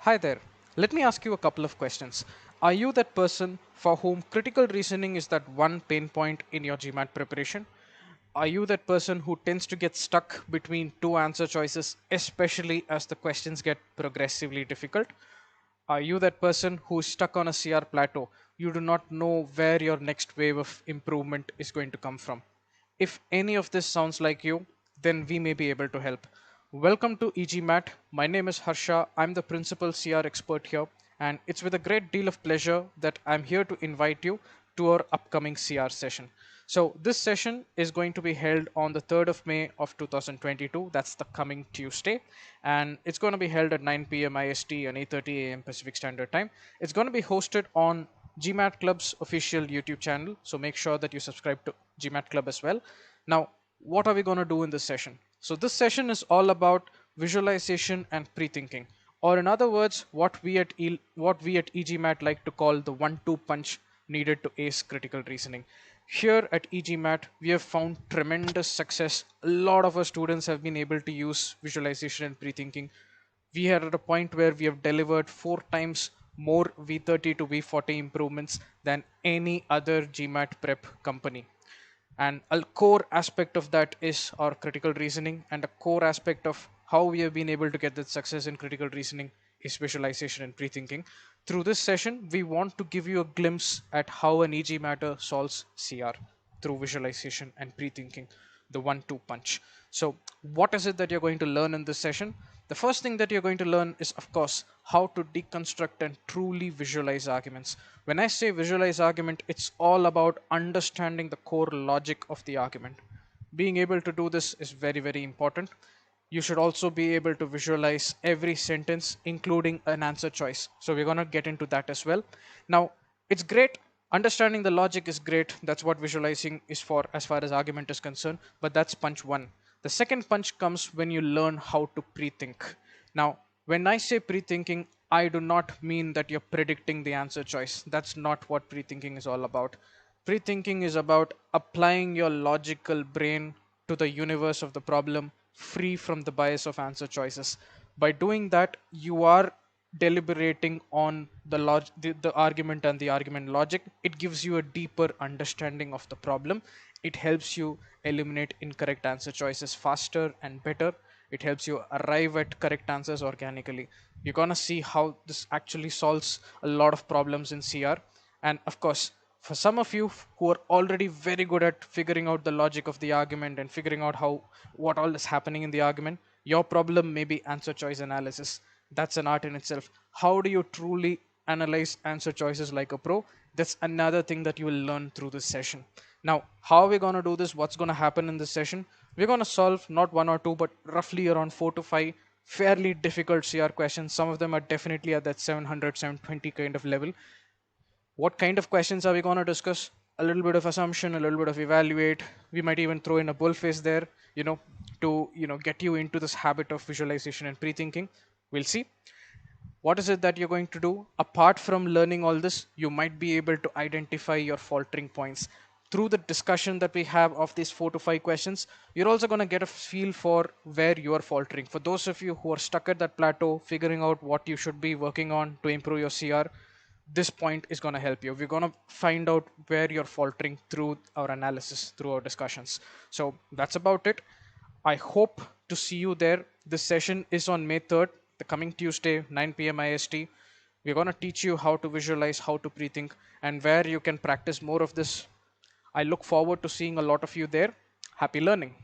Hi there. Let me ask you a couple of questions. Are you that person for whom critical reasoning is that one pain point in your GMAT preparation? Are you that person who tends to get stuck between two answer choices, especially as the questions get progressively difficult? Are you that person who's stuck on a CR plateau? You do not know where your next wave of improvement is going to come from. If any of this sounds like you, then we may be able to help. Welcome to e-GMAT. My name is Harsha. I'm the principal CR expert here, and it's with a great deal of pleasure that I'm here to invite you to our upcoming CR session. So this session is going to be held on the 3rd of May of 2022. That's the coming Tuesday. And it's going to be held at 9 p.m. IST and 8:30 a.m. Pacific Standard Time. It's going to be hosted on GMAT Club's official YouTube channel. So make sure that you subscribe to GMAT Club as well. Now, what are we going to do in this session? So this session is all about visualization and pre-thinking, or in other words, what we at e-GMAT like to call the 1-2 punch needed to ace critical reasoning. Here at e-GMAT, we have found tremendous success. A lot of our students have been able to use visualization and pre-thinking. We are at a point where we have delivered 4 times more V30 to V40 improvements than any other GMAT prep company. And a core aspect of that is our critical reasoning, and a core aspect of how we have been able to get that success in critical reasoning is visualization and pre-thinking. Through this session, we want to give you a glimpse at how an EG matter solves CR through visualization and pre-thinking, the 1-2 punch. So what is it that you're going to learn in this session? The first thing that you're going to learn is, of course, how to deconstruct and truly visualize arguments. When I say visualize argument, it's all about understanding the core logic of the argument. Being able to do this is very, very important. You should also be able to visualize every sentence, including an answer choice. So we're going to get into that as well. Now, it's great. Understanding the logic is great. That's what visualizing is for as far as argument is concerned. But that's punch one. The second punch comes when you learn how to pre-think. Now, when I say pre-thinking, I do not mean that you're predicting the answer choice. That's not what pre-thinking is all about. Pre-thinking is about applying your logical brain to the universe of the problem, free from the bias of answer choices. By doing that, you are deliberating on the argument and the argument logic. It gives you a deeper understanding of the problem. It helps you eliminate incorrect answer choices faster and better. It helps you arrive at correct answers organically. You're gonna see how this actually solves a lot of problems in CR. And of course, for some of you who are already very good at figuring out the logic of the argument and figuring out how what all is happening in the argument, your problem may be answer choice analysis. That's an art in itself. How do you truly analyze answer choices like a pro? That's another thing that you will learn through this session. Now, how are we going to do this? What's going to happen in this session? We're going to solve not one or two, but roughly around 4 to 5 fairly difficult CR questions. Some of them are definitely at that 700, 720 kind of level. What kind of questions are we going to discuss? A little bit of assumption, a little bit of evaluate. We might even throw in a bullface there, to get you into this habit of visualization and pre-thinking. We'll see. What is it that you're going to do? Apart from learning all this, you might be able to identify your faltering points. Through the discussion that we have of these 4 to 5 questions, you're also going to get a feel for where you are faltering. For those of you who are stuck at that plateau, figuring out what you should be working on to improve your CR, this point is going to help you. We're going to find out where you're faltering through our analysis, through our discussions. So that's about it. I hope to see you there. This session is on May 3rd, the coming Tuesday, 9 p.m. IST. We're going to teach you how to visualize, how to pre-think, and where you can practice more of this. I look forward to seeing a lot of you there. Happy learning.